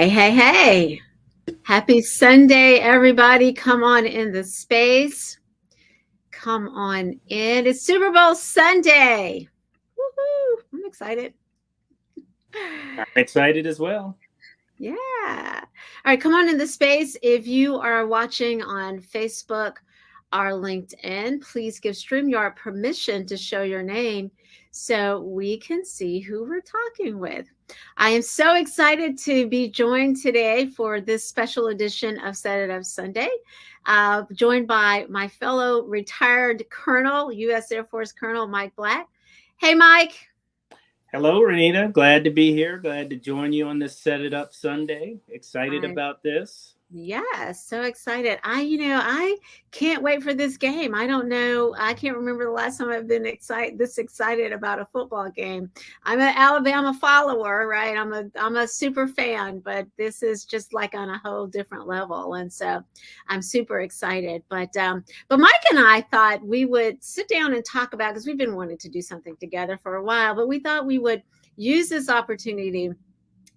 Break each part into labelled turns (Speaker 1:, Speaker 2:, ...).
Speaker 1: Hey, hey, hey. Happy Sunday, everybody. Come on in the space. Come on in. It's Super Bowl Sunday. Woohoo. I'm excited.
Speaker 2: I'm excited as well.
Speaker 1: Yeah. All right, come on in the space. If you are watching on Facebook or LinkedIn, please give StreamYard permission to show your name so we can see who we're talking with. I am so excited to be joined today for this special edition of Set It Up Sunday. Joined by my fellow retired Colonel, U.S. Air Force Colonel Mike Black. Hey, Mike.
Speaker 2: Hello, Renita. Glad to be here. Glad to join you on this Set It Up Sunday. Excited about this.
Speaker 1: Yes, so excited. I can't wait for this game. I don't know. I can't remember the last time I've been this excited about a football game. I'm an Alabama follower, right? I'm a super fan, but this is just like on a whole different level. And so I'm super excited. But Mike and I thought we would sit down and talk about, because we've been wanting to do something together for a while, but we thought we would use this opportunity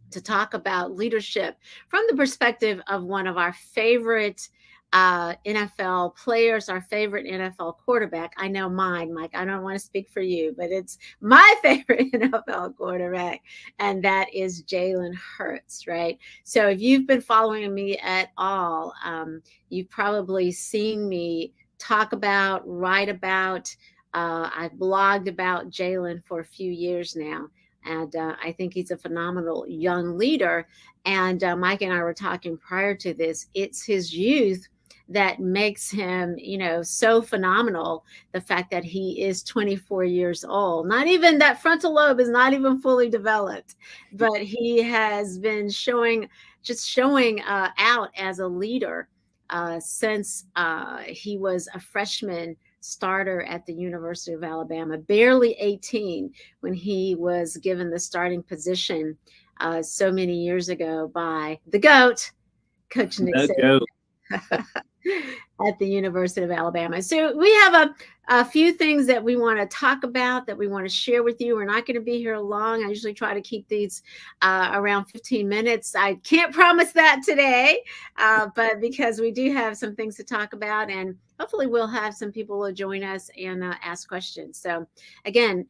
Speaker 1: to talk about leadership from the perspective of one of our favorite NFL players, our favorite NFL quarterback. I know mine, Mike. I don't want to speak for you, but it's my favorite NFL quarterback, and that is Jalen Hurts, right? So if you've been following me at all, you've probably seen me talk about, write about, I've blogged about Jalen for a few years now. And I think he's a phenomenal young leader. And Mike and I were talking prior to this. It's his youth that makes him, so phenomenal. The fact that he is 24 years old, not even that frontal lobe is not even fully developed, but he has been showing out as a leader since he was a freshman starter at the University of Alabama, barely 18 when he was given the starting position so many years ago by the GOAT, Coach Nick
Speaker 2: The
Speaker 1: Saban.
Speaker 2: GOAT.
Speaker 1: At the University of Alabama. So we have a few things that we want to talk about, that we want to share with you. We're not going to be here long. I usually try to keep these around 15 minutes. I can't promise that today, but because we do have some things to talk about, and hopefully we'll have some people who will join us and ask questions. So again,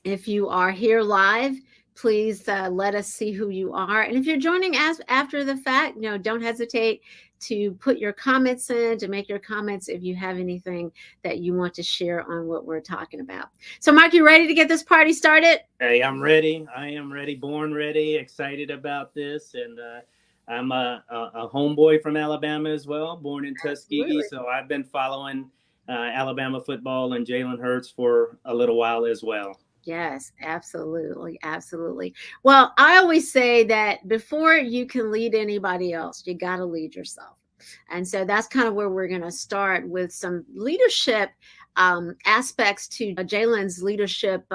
Speaker 1: if you are here live, please let us see who you are. And if you're joining us after the fact, don't hesitate to put your comments in, to make your comments if you have anything that you want to share on what we're talking about. So, Mark, you ready to get this party started?
Speaker 2: Hey, I'm ready. I am ready, born ready, excited about this. And I'm a homeboy from Alabama as well, born in Tuskegee.
Speaker 1: Absolutely.
Speaker 2: So I've been following Alabama football and Jalen Hurts for a little while as well.
Speaker 1: Yes, absolutely. Absolutely. Well, I always say that before you can lead anybody else, you got to lead yourself. And so that's kind of where we're going to start with some leadership aspects to Jalen's leadership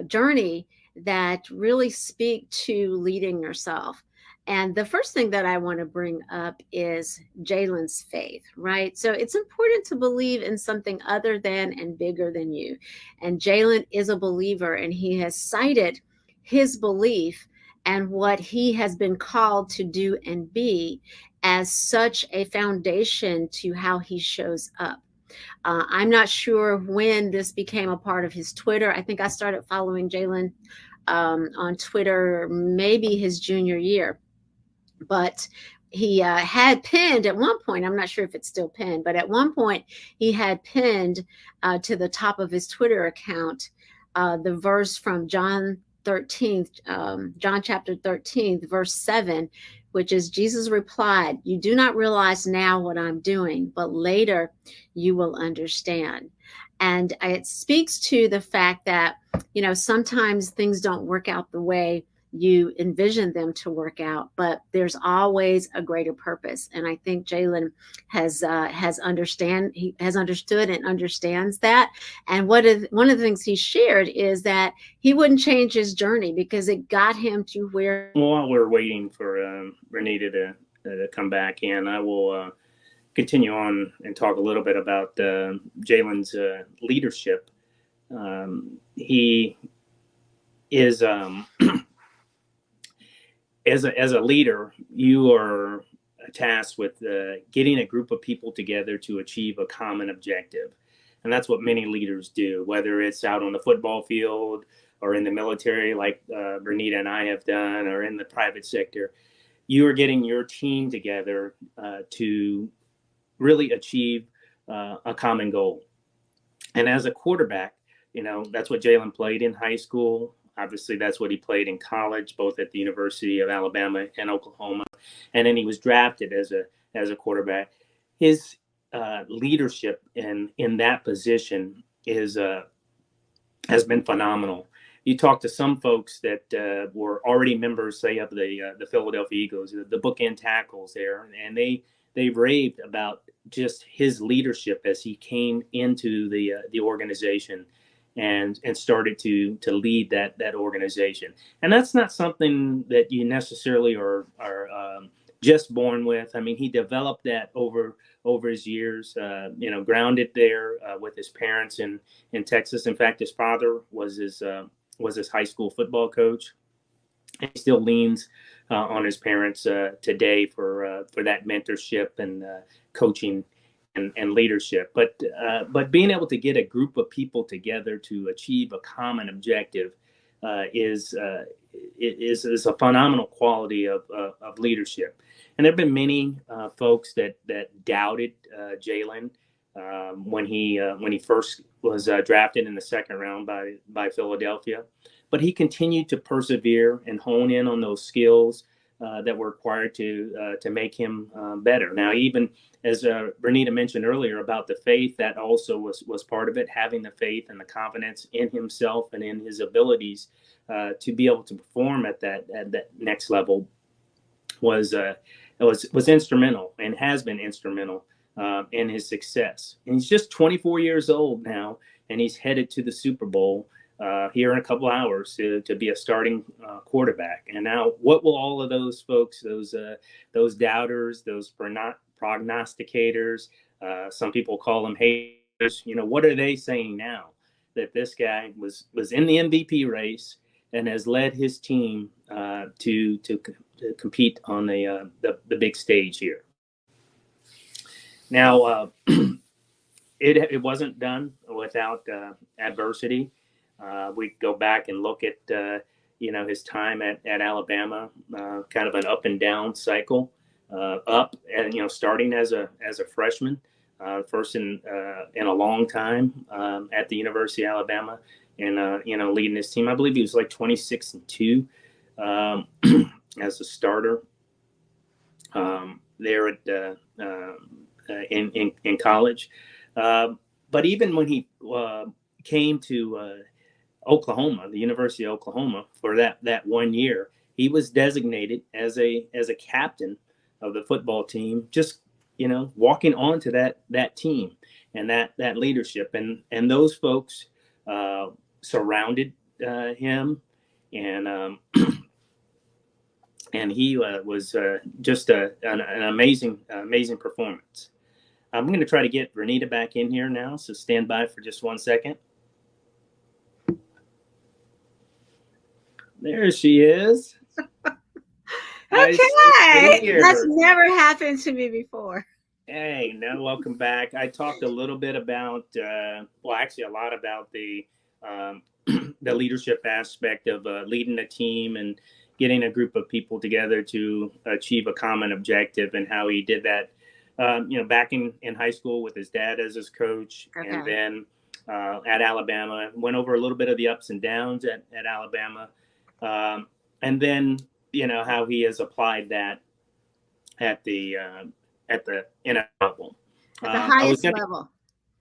Speaker 1: journey that really speak to leading yourself. And the first thing that I want to bring up is Jalen's faith, right? So it's important to believe in something other than and bigger than you. And Jalen is a believer, and he has cited his belief and what he has been called to do and be as such a foundation to how he shows up. I'm not sure when this became a part of his Twitter. I think I started following Jalen on Twitter maybe his junior year, but he had pinned at one point. I'm not sure if it's still pinned, but at one point he had pinned to the top of his Twitter account the verse from John 13th, John chapter 13, verse 7, which is Jesus replied, "You do not realize now what I'm doing, but later you will understand." And it speaks to the fact that, sometimes things don't work out the way you envision them to work out, but there's always a greater purpose. And I think Jalen he has understood and understands that. And one of the things he shared is that he wouldn't change his journey because it got him to where.
Speaker 2: While we're waiting for Renita to come back in, I will continue on and talk a little bit about Jalen's leadership. He is as a leader, you are tasked with getting a group of people together to achieve a common objective. And that's what many leaders do, whether it's out on the football field or in the military, like Bernita and I have done, or in the private sector. You are getting your team together to really achieve a common goal. And as a quarterback, that's what Jalen played in high school. Obviously, that's what he played in college, both at the University of Alabama and Oklahoma. And then he was drafted as a quarterback. His leadership in that position has been phenomenal. You talk to some folks that were already members, say, of the Philadelphia Eagles, the bookend tackles there, and they raved about just his leadership as he came into the organization and started to lead that organization. And that's not something that you necessarily are just born with. I mean, he developed that over his years, grounded there with his parents in Texas. In fact, his father was his high school football coach. And he still leans on his parents today for that mentorship and coaching and leadership. But being able to get a group of people together to achieve a common objective is a phenomenal quality of leadership. And there have been many folks that doubted Jalen when he first was drafted in the second round by Philadelphia. But he continued to persevere and hone in on those skills that were required to make him better. Now, even as Bernita mentioned earlier about the faith, that also was part of it. Having the faith and the confidence in himself and in his abilities to be able to perform at that next level was instrumental and has been instrumental in his success. And he's just 24 years old now, and he's headed to the Super Bowl here in a couple hours to be a starting quarterback. And now, what will all of those folks, those doubters, those prognosticators, some people call them haters, what are they saying now that this guy was in the MVP race and has led his team to compete on the big stage here? Now, it wasn't done without adversity. We go back and look at his time at Alabama, kind of an up and down cycle. Up and starting as a freshman, first in a long time at the University of Alabama, and leading his team. I believe he was like 26-2 as a starter there at in college. But even when he came to Oklahoma, the University of Oklahoma, for that 1 year, he was designated as a captain of the football team, just walking onto that team and that leadership, and those folks surrounded him, and and he was just an amazing performance. I'm going to try to get Bernita back in here now, so stand by for just 1 second. There she is.
Speaker 1: Okay, that's never happened to me before.
Speaker 2: Hey, no, welcome back. I talked a little bit about, actually a lot about the leadership aspect of leading a team and getting a group of people together to achieve a common objective, and how he did that, back in high school with his dad as his coach,
Speaker 1: Okay.
Speaker 2: and then at Alabama. Went over a little bit of the ups and downs at Alabama, and then how he has applied that at the NFL level.
Speaker 1: At the highest level.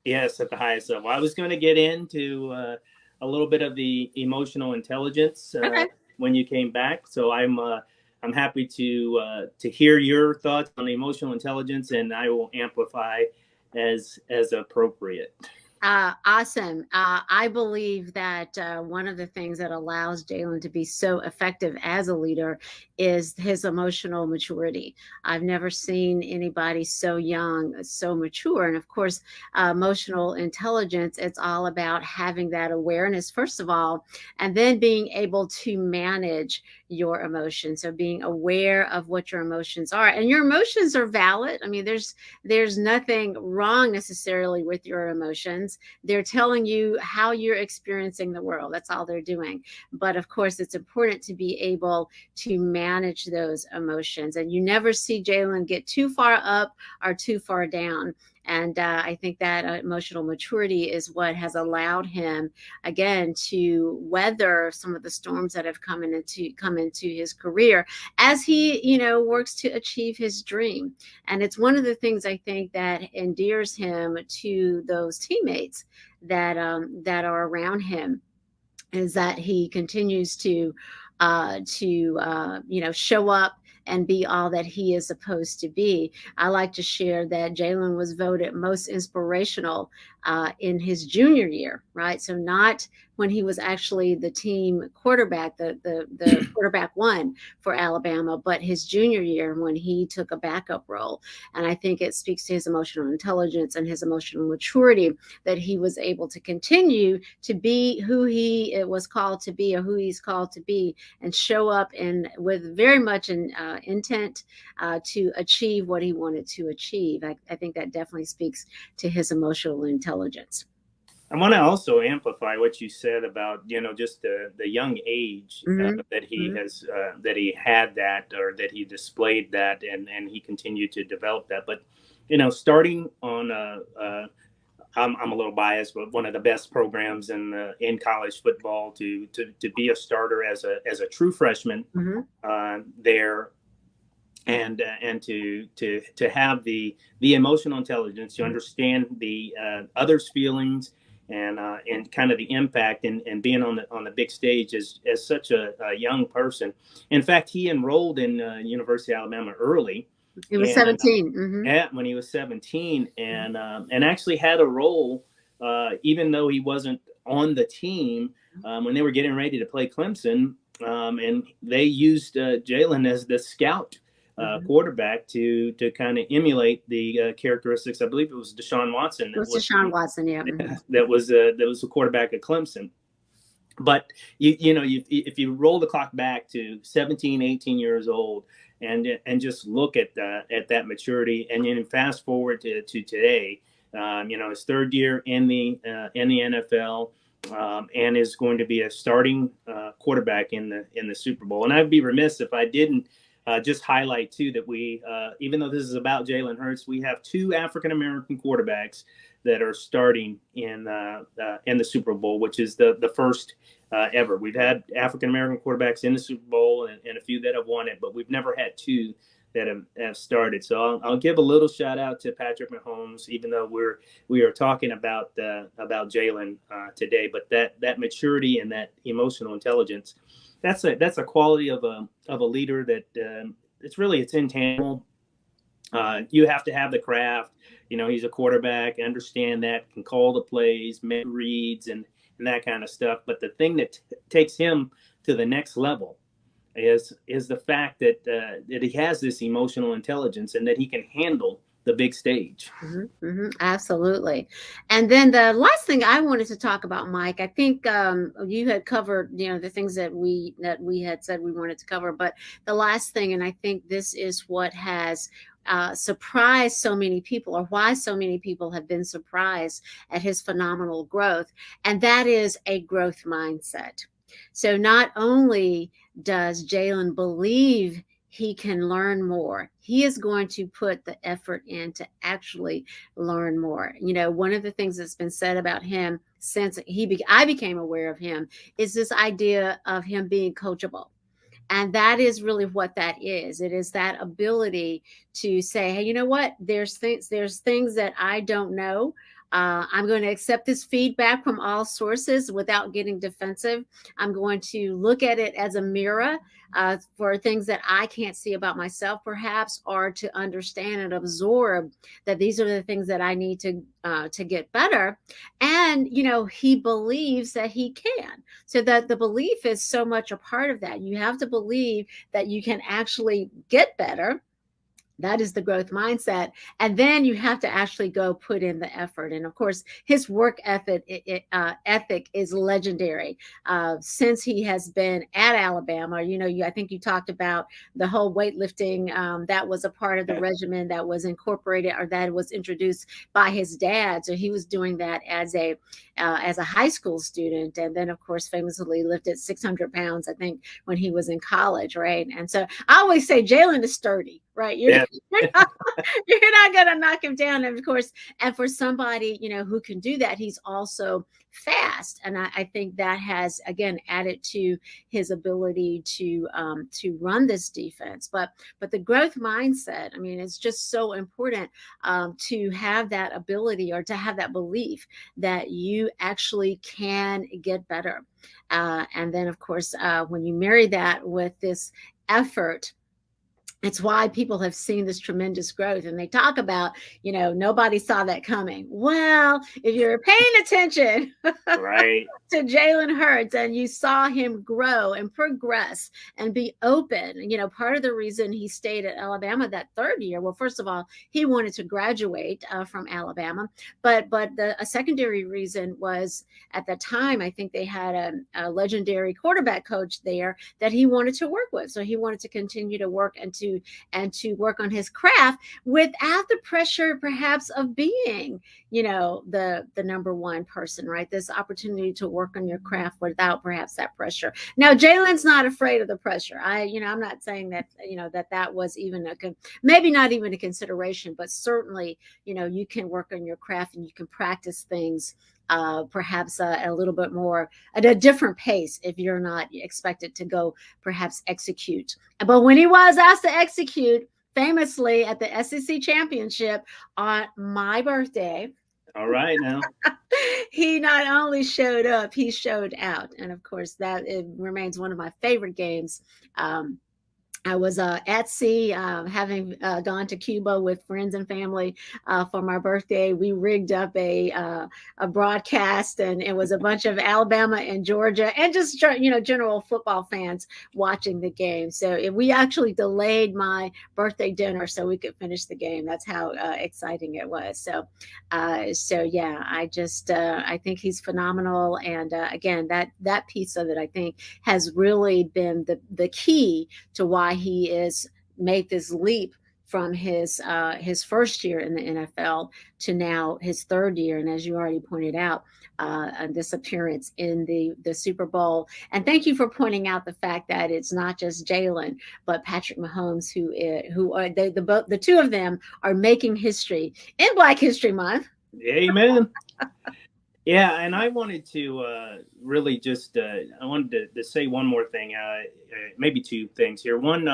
Speaker 2: Yes, at the highest level. I was going to get into a little bit of the emotional intelligence when you came back. So I'm happy to hear your thoughts on emotional intelligence, and I will amplify as appropriate.
Speaker 1: Awesome. I believe that one of the things that allows Jalen to be so effective as a leader is his emotional maturity. I've never seen anybody so young, so mature. And of course, emotional intelligence, it's all about having that awareness, first of all, and then being able to manage your emotions. So being aware of what your emotions are. And your emotions are valid. I mean, there's nothing wrong necessarily with your emotions. They're telling you how you're experiencing the world. That's all they're doing. But of course, it's important to be able to manage those emotions. And you never see Jalen get too far up or too far down. And I think that emotional maturity is what has allowed him, again, to weather some of the storms that have come into his career as he, works to achieve his dream. And it's one of the things I think that endears him to those teammates that are around him, is that he continues to show up and be all that he is supposed to be. I like to share that Jalen was voted most inspirational in his junior year, right? So not when he was actually the team quarterback, the quarterback one for Alabama, but his junior year when he took a backup role. And I think it speaks to his emotional intelligence and his emotional maturity that he was able to continue to be who he was called to be, or who he's called to be, and show up and with very much an intent to achieve what he wanted to achieve. I think that definitely speaks to his emotional intelligence.
Speaker 2: I want to also amplify what you said about just the young age
Speaker 1: Mm-hmm.
Speaker 2: that he
Speaker 1: Mm-hmm.
Speaker 2: has that he had that, or that he displayed that, and he continued to develop that. But starting on I'm a little biased, but one of the best programs in college football to be a starter as a true freshman
Speaker 1: Mm-hmm.
Speaker 2: there, and to have the emotional intelligence to understand the others' feelings, and kind of the impact, and being on the big stage as such a young person. In fact, he enrolled in University of Alabama early,
Speaker 1: It was
Speaker 2: and
Speaker 1: 17. Mm-hmm.
Speaker 2: when he was 17, and actually had a role, even though he wasn't on the team when they were getting ready to play Clemson, and they used Jalen as the scout
Speaker 1: Mm-hmm.
Speaker 2: quarterback to kind of emulate the characteristics. I believe it was Deshaun Watson
Speaker 1: It was Deshaun Watson, yeah. Mm-hmm.
Speaker 2: that was the quarterback at Clemson. But if you roll the clock back to 17, 18 years old, and just look at that maturity, and then fast forward to today, his third year in the NFL, and is going to be a starting quarterback in the Super Bowl. And I'd be remiss if I didn't just highlight too that we, even though this is about Jalen Hurts, we have two African American quarterbacks that are starting in the Super Bowl, which is the first ever. We've had African American quarterbacks in the Super Bowl, and a few that have won it, but we've never had two that have started. So I'll give a little shout out to Patrick Mahomes, even though we are talking about Jalen today. But that maturity and that emotional intelligence, that's a quality of a leader that it's intangible. You have to have the craft. He's a quarterback, understand that, can call the plays, make reads, and that kind of stuff. But the thing that takes him to the next level is the fact that he has this emotional intelligence, and that he can handle the big stage.
Speaker 1: Mm-hmm, mm-hmm, absolutely. And then the last thing I wanted to talk about, Mike, I think you had covered, the things that we had said we wanted to cover, but the last thing, and I think this is what has surprised so many people, or why so many people have been surprised at his phenomenal growth, and that is a growth mindset. So not only does Jalen believe he can learn more, he is going to put the effort in to actually learn more. One of the things that's been said about him since I became aware of him is this idea of him being coachable. And that is really what that is. It is that ability to say, hey, you know what? There's things that I don't know. I'm going to accept this feedback from all sources without getting defensive. I'm going to look at it as a mirror for things that I can't see about myself, perhaps, or to understand and absorb that these are the things that I need to get better. And he believes that he can. So that the belief is so much a part of that. You have to believe that you can actually get better. That is the growth mindset. And then you have to actually go put in the effort. And of course, his work ethic is legendary. Since he has been at Alabama, I think you talked about the whole weightlifting. That was a part of the regimen that was incorporated, or that was introduced by his dad. So he was doing that as a high school student. And then, of course, famously lifted 600 pounds, I think, when he was in college, right? And so I always say Jalen is sturdy, right? You're not going to knock him down. And of course, and for somebody, who can do that, he's also fast. And I think that has, again, added to his ability to run this defense. But the growth mindset, I mean, it's just so important to have that ability, or to have that belief that you actually can get better. And then, of course, when you marry that with this effort, it's why people have seen this tremendous growth. And they talk about, nobody saw that coming. Well, if you're paying attention
Speaker 2: right,
Speaker 1: to Jalen Hurts, and you saw him grow and progress and be open, part of the reason he stayed at Alabama that third year, well, first of all, he wanted to graduate from Alabama. But a secondary reason was, at the time, I think they had a legendary quarterback coach there that he wanted to work with. So he wanted to continue to work and to work on his craft without the pressure, perhaps, of being, the number one person, right? This opportunity to work on your craft without perhaps that pressure. Now, Jalen's not afraid of the pressure. I'm not saying that, that was even maybe not even a consideration, but certainly, you can work on your craft and you can practice things perhaps a little bit more at a different pace if you're not expected to go perhaps execute. But when he was asked to execute, famously at the SEC championship on my birthday,
Speaker 2: all right now,
Speaker 1: he not only showed up, he showed out. And of course, that it remains one of my favorite games. I was at sea, having gone to Cuba with friends and family for my birthday. We rigged up a broadcast, and it was a bunch of Alabama and Georgia, and just general football fans watching the game. So we actually delayed my birthday dinner so we could finish the game. That's how exciting it was. So yeah, I think he's phenomenal, and again, that piece of it, I think, has really been the key to why he is made this leap from his first year in the NFL to now his third year. And as you already pointed out, this appearance in the Super Bowl. And thank you for pointing out the fact that it's not just Jalen, but Patrick Mahomes, who are the two of them are making history in Black History Month.
Speaker 2: Amen. Yeah, and I wanted to really just I wanted to say one more thing, maybe two things here. One,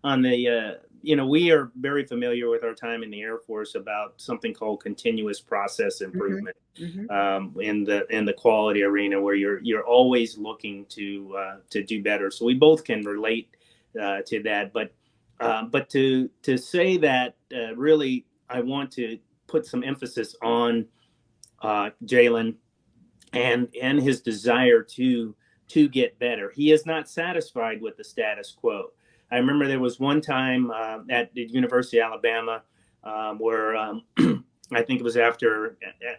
Speaker 2: on the we are very familiar with our time in the Air Force about something called continuous process improvement. Mm-hmm. In the quality arena, where you're always looking to do better. So we both can relate to that. But to say that, really, I want to put some emphasis on Jalen and his desire to get better. He is not satisfied with the status quo. I remember there was one time at the University of Alabama where I think it was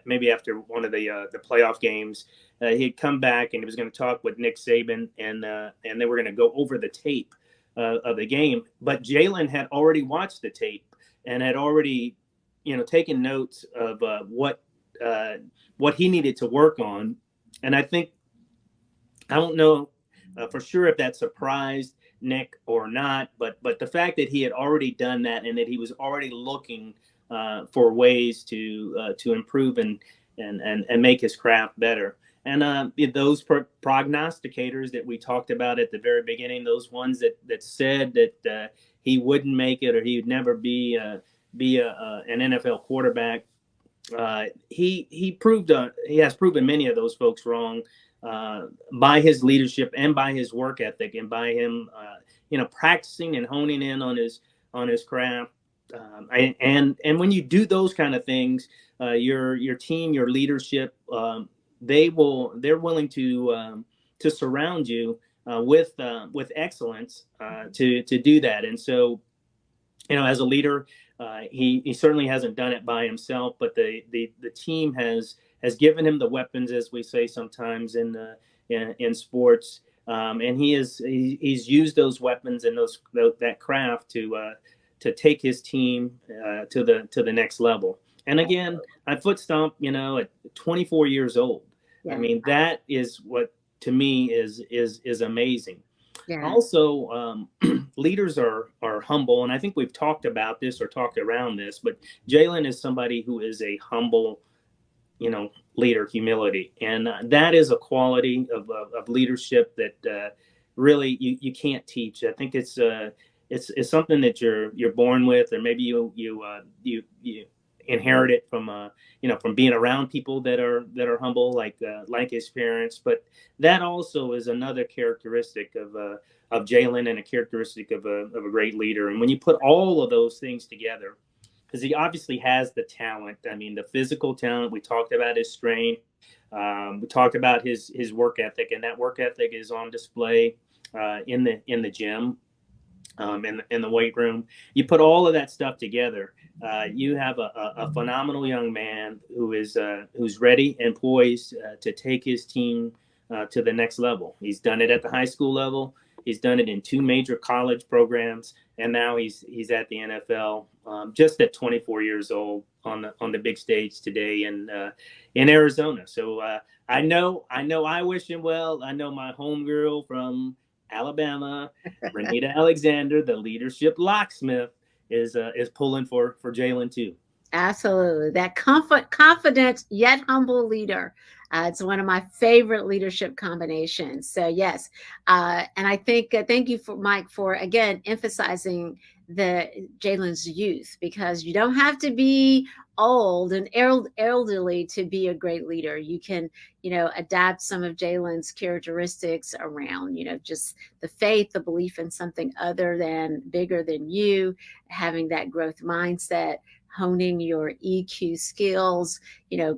Speaker 2: maybe after one of the playoff games, he had come back and he was going to talk with Nick Saban, and they were going to go over the tape of the game. But Jalen had already watched the tape and had already taken notes of what he needed to work on. And I don't know for sure if that surprised Nick or not, but the fact that he had already done that and that he was already looking for ways to improve and make his craft better. And those prognosticators that we talked about at the very beginning, those ones that said that he wouldn't make it or he would never be an NFL quarterback, he has proven many of those folks wrong by his leadership and by his work ethic and by him practicing and honing in on his craft. And when you do those kind of things, your team, your leadership, they're willing to surround you with excellence to do that. And so, as a leader, he certainly hasn't done it by himself, but the team has given him the weapons, as we say sometimes in sports, and he's used those weapons and that craft to take his team to the next level. And again, I foot stomp, at 24 years old. Yeah. I mean, that is what to me is amazing. Yeah. Also, leaders are humble, and I think we've talked about this or talked around this, but Jalen is somebody who is a humble, leader, humility, and that is a quality of leadership that really you can't teach. I think it's something that you're born with, or maybe you inherit it from being around people that are humble, like his parents. But that also is another characteristic of Jalen, and a characteristic of a great leader. And when you put all of those things together, because he obviously has the talent. I mean, the physical talent. We talked about his strength. We talked about his work ethic, and that work ethic is on display in the gym, in the weight room. You put all of that stuff together, you have a phenomenal young man who's ready and poised to take his team to the next level. He's done it at the high school level. He's done it in 2 major college programs, and now he's at the NFL, just at 24 years old on the big stage today in Arizona. So I know I wish him well. I know my homegirl from Alabama, Renita Alexander, the leadership locksmith, is pulling for Jalen too.
Speaker 1: Absolutely. That confident yet humble leader. It's one of my favorite leadership combinations. So yes. And I think, thank you for Mike for again, emphasizing the Jalen's youth, because you don't have to be old and elderly to be a great leader. You can, adapt some of Jalen's characteristics around, just the faith, the belief in something other than bigger than you, having that growth mindset, honing your EQ skills,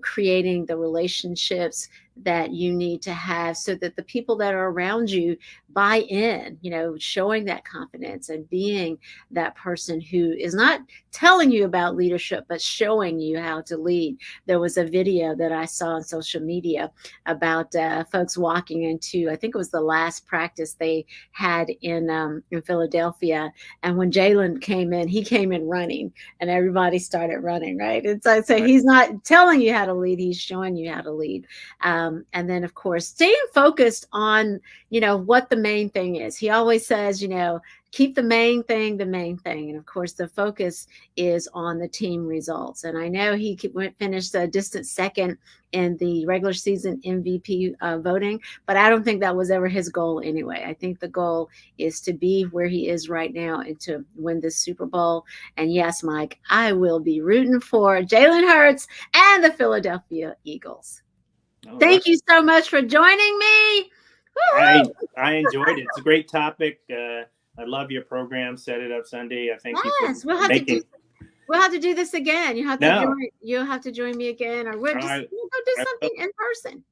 Speaker 1: creating the relationships that you need to have so that the people that are around you buy in, showing that confidence and being that person who is not telling you about leadership, but showing you how to lead. There was a video that I saw on social media about folks walking into, I think it was the last practice they had in Philadelphia. And when Jalen came in, he came in running, and everybody started running, right? And so he's not telling you how to lead, he's showing you how to lead. And then, of course, staying focused on, what the main thing is. He always says, keep the main thing the main thing. And of course, the focus is on the team results. And I know he finished a distant second in the regular season MVP voting, but I don't think that was ever his goal anyway. I think the goal is to be where he is right now and to win this Super Bowl. And yes, Mike, I will be rooting for Jalen Hurts and the Philadelphia Eagles. Thank you so much for joining me.
Speaker 2: I enjoyed it. It's a great topic. I love your program, Set It Up Sunday. I think
Speaker 1: yes, we'll have to do this again. You'll have to join me again, or we'll just go do something in person.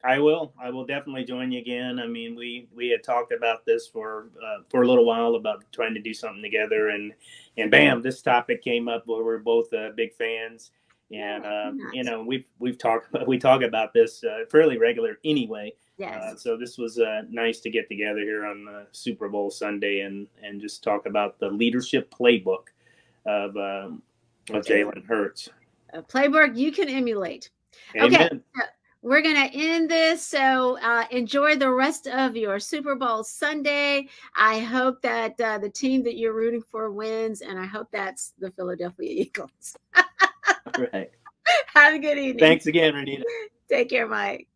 Speaker 2: I will definitely join you again. I mean, we had talked about this for a little while about trying to do something together, and bam, this topic came up where we're both big fans. And we talk about this fairly regular anyway. Yes. So this was nice to get together here on Super Bowl Sunday and just talk about the leadership playbook of Jalen Hurts.
Speaker 1: A playbook you can emulate.
Speaker 2: Amen.
Speaker 1: Okay. We're going to end this. So enjoy the rest of your Super Bowl Sunday. I hope that the team that you're rooting for wins, and I hope that's the Philadelphia Eagles.
Speaker 2: All right.
Speaker 1: Have a good evening.
Speaker 2: Thanks again, Renita.
Speaker 1: Take care, Mike.